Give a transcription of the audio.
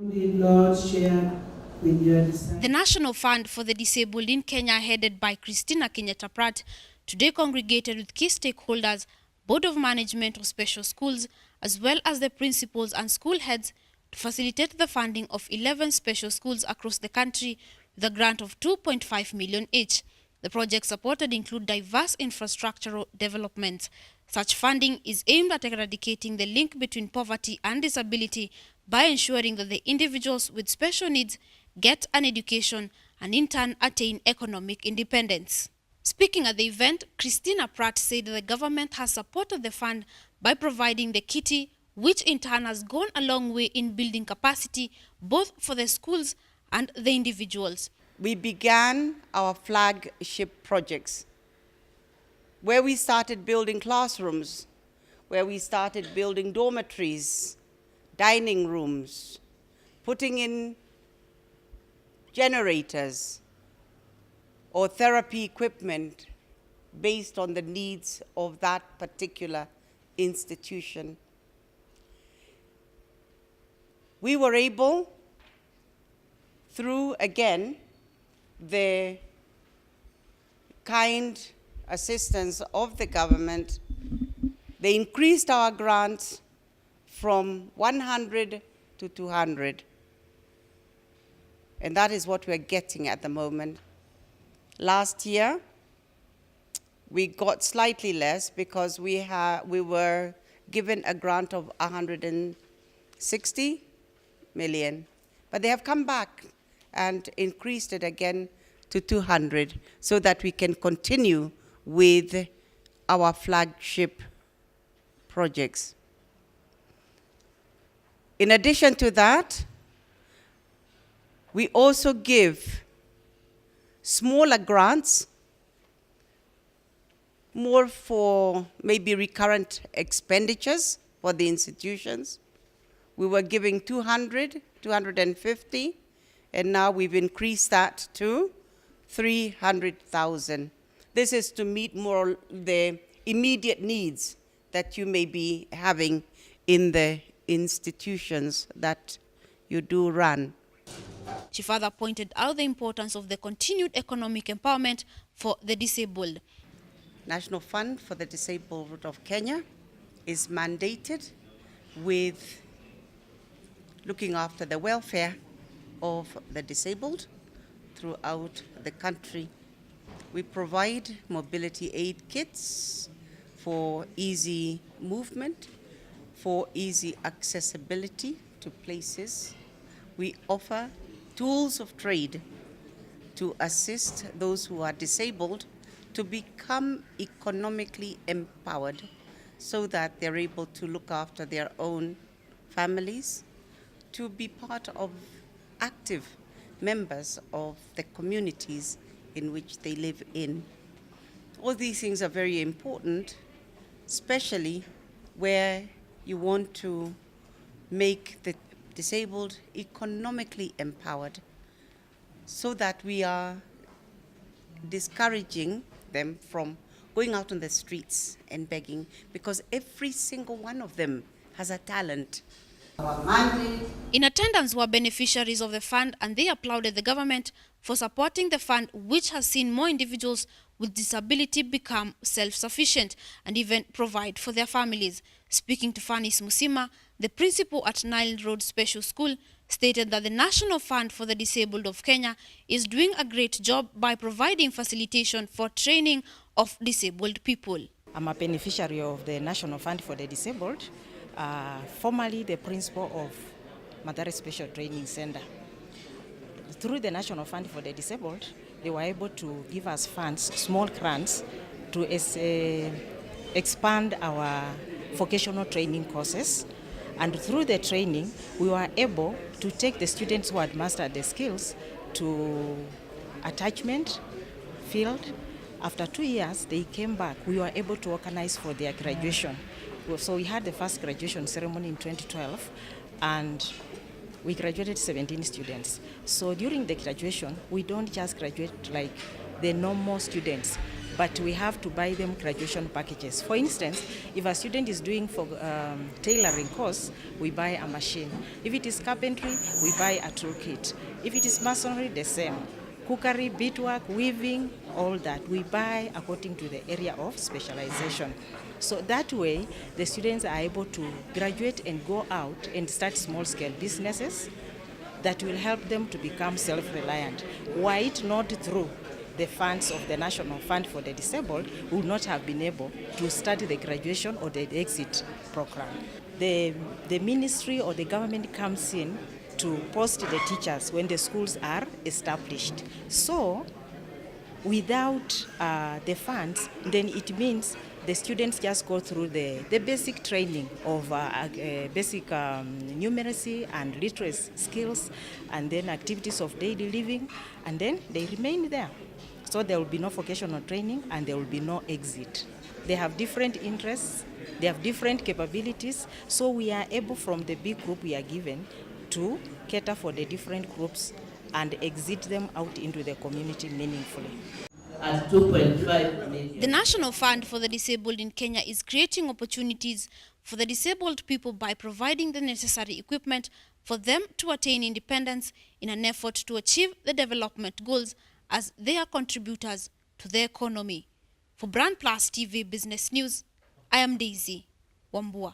The National Fund for the Disabled in Kenya, headed by Christina Pratt, today congregated with key stakeholders, Board of Management of Special Schools, as well as the principals and school heads to facilitate the funding of 11 special schools across the country with a grant of 2.5 million each. The projects supported include diverse infrastructural developments. Such funding is aimed at eradicating the link between poverty and disability by ensuring that the individuals with special needs get an education and in turn attain economic independence. Speaking at the event, Christina Pratt said the government has supported the fund by providing the kitty, which in turn has gone a long way in building capacity both for the schools and the individuals. We began our flagship projects where we started building classrooms, where we started building dormitories, dining rooms, putting in generators or therapy equipment based on the needs of that particular institution. We were able, through, again, the kind assistance of the government, they increased our grants from 100 to 200. And that is what we're getting at the moment. Last year, we got slightly less because we were given a grant of 160 million. But they have come back and increased it again to 200 so that we can continue with our flagship projects. In addition to that, we also give smaller grants, more for maybe recurrent expenditures for the institutions. We were giving 200, 250, and now we've increased that to 300,000. This is to meet more the immediate needs that you may be having in the institutions that you do run. She further pointed out the importance of the continued economic empowerment for the disabled. National Fund for the Disabled of Kenya is mandated with looking after the welfare of the disabled throughout the country. We provide mobility aid kits for easy movement, for easy accessibility to places. We offer tools of trade to assist those who are disabled to become economically empowered so that they're able to look after their own families, to be part of active members of the communities in which they live in. All these things are very important, especially where you want to make the disabled economically empowered so that we are discouraging them from going out on the streets and begging, because every single one of them has a talent. In attendance were beneficiaries of the fund, and they applauded the government for supporting the fund, which has seen more individuals with disability become self-sufficient and even provide for their families. Speaking to Fanis Musima, the principal at Nile Road Special School, stated that the National Fund for the Disabled of Kenya is doing a great job by providing facilitation for training of disabled people. I'm a beneficiary of the National Fund for the Disabled, formerly the principal of Mathare Special Training Center. Through the National Fund for the Disabled, they were able to give us funds, small grants, to expand our vocational training courses. And through the training, we were able to take the students who had mastered the skills to attachment field. After 2 years, they came back. We were able to organize for their graduation. So we had the first graduation ceremony in 2012, and we graduated 17 students. So during the graduation, we don't just graduate like the normal students. but we have to buy them graduation packages. For instance, if a student is doing for tailoring course, we buy a machine. If it is carpentry, we buy a toolkit. If it is masonry, the same. Cookery, beadwork, weaving, all that. We buy according to the area of specialization. So that way, the students are able to graduate and go out and start small-scale businesses that will help them to become self-reliant. Were it not through the funds of the National Fund for the Disabled, we would not have been able to start the graduation or the exit program. The ministry or the government comes in to post the teachers when the schools are established. So without the funds, then it means the students just go through the basic training of basic numeracy and literacy skills, and then activities of daily living, and then they remain there. So there will be no vocational training and there will be no exit. They have different interests, they have different capabilities, so we are able from the big group we are given to cater for the different groups and exit them out into the community meaningfully. At 2.5 million. The National Fund for the Disabled in Kenya is creating opportunities for the disabled people by providing the necessary equipment for them to attain independence in an effort to achieve the development goals as they are contributors to the economy. For Brand Plus TV Business News, I am Daisy Wambua.